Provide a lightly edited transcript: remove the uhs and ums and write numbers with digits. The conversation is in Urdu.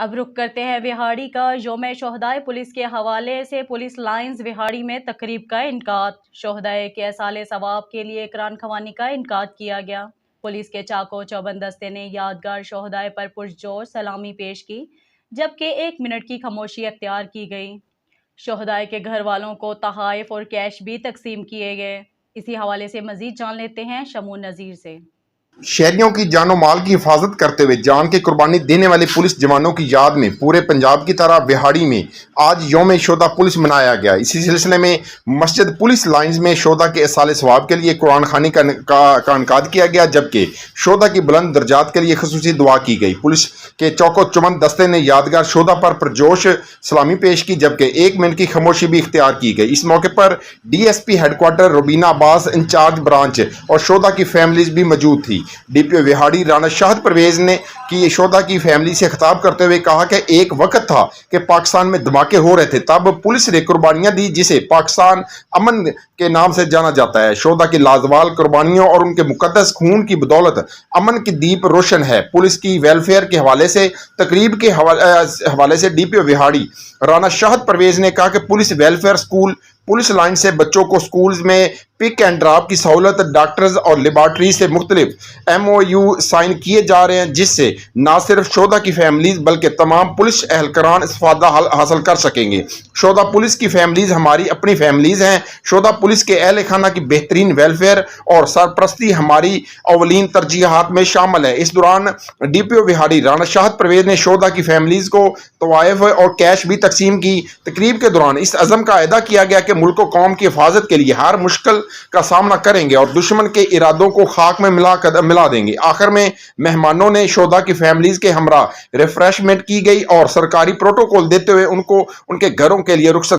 اب رخ کرتے ہیں وہاڑی کا یوم شہدائے پولیس کے حوالے سے پولیس لائنز وہاڑی میں تقریب کا انعقاد۔ شہدائے کے ایصال ثواب کے لیے قرآن خوانی کا انعقاد کیا گیا۔ پولیس کے چاق و چوبند دستے نے یادگار شہدائے پر پرجوش سلامی پیش کی، جبکہ 1 منٹ کی خاموشی اختیار کی گئی۔ شہدائے کے گھر والوں کو تحائف اور کیش بھی تقسیم کیے گئے۔ اسی حوالے سے مزید جان لیتے ہیں شمون نذیر سے۔ شہریوں کی جان و مال کی حفاظت کرتے ہوئے جان کی قربانی دینے والے پولیس جوانوں کی یاد میں پورے پنجاب کی طرح وہاڑی میں آج یوم شہداء پولیس منایا گیا۔ اسی سلسلے میں مسجد پولیس لائنز میں شہداء کے ایصال ثواب کے لیے قرآن خوانی کا انعقاد کیا گیا، جبکہ شہداء کی بلند درجات کے لیے خصوصی دعا کی گئی۔ پولیس کے چوک و چوبند دستے نے یادگار شہداء پر پرجوش سلامی پیش کی، جبکہ 1 منٹ کی خاموشی بھی اختیار کی گئی۔ اس موقع پر D S P headquarter Rubina Abbas, incharge branch اور شہداء کی فیملیز بھی موجود تھی۔ D P O Vehari Rana Shahid Pervez نے شہداء کی فیملی سے خطاب کرتے ہوئے کہا کہ ایک وقت تھا کہ پاکستان میں دھماکے ہو رہے تھے، تب پولیس نے قربانیاں دی جسے پاکستان امن کے نام سے جانا جاتا ہے۔ شہداء کی لازوال قربانیوں اور ان کے مقدس خون کی بدولت امن کی دیپ روشن ہے۔ پولیس کی ویلفیئر کے حوالے سے تقریب کے حوالے سے D P O Vehari Rana Shahid Pervez نے کہا کہ police welfare school police line سے بچوں کو سکولز میں پک اینڈ ڈراپ کی سہولت، ڈاکٹرز اور لیبارٹری سے مختلف MOU سائن کیے جا رہے ہیں، جس سے نہ صرف شہداء کی فیملیز بلکہ تمام پولیس اہلکاران استفادہ حاصل کر سکیں گے۔ شہداء پولیس کی فیملیز ہماری اپنی فیملیز ہیں۔ شہداء پولیس کے اہل خانہ کی بہترین ویلفیئر اور سرپرستی ہماری اولین ترجیحات میں شامل ہے۔ اس دوران D P O Vehari Rana Shahid Pervez نے شہداء کی فیملیز کو تحائف اور کیش بھی تقسیم کی۔ تقریب کے دوران اس عزم کا اعادہ کیا گیا کہ ملک و قوم کی حفاظت کے لیے ہر مشکل کا سامنا کریں گے اور دشمن کے ارادوں کو خاک میں ملا دیں گے۔ آخر میں مہمانوں نے شہداء کی فیملیز کے ہمراہ ریفریشمنٹ کی گئی اور سرکاری پروٹوکول دیتے ہوئے ان کو ان کے گھروں کے لیے رخصت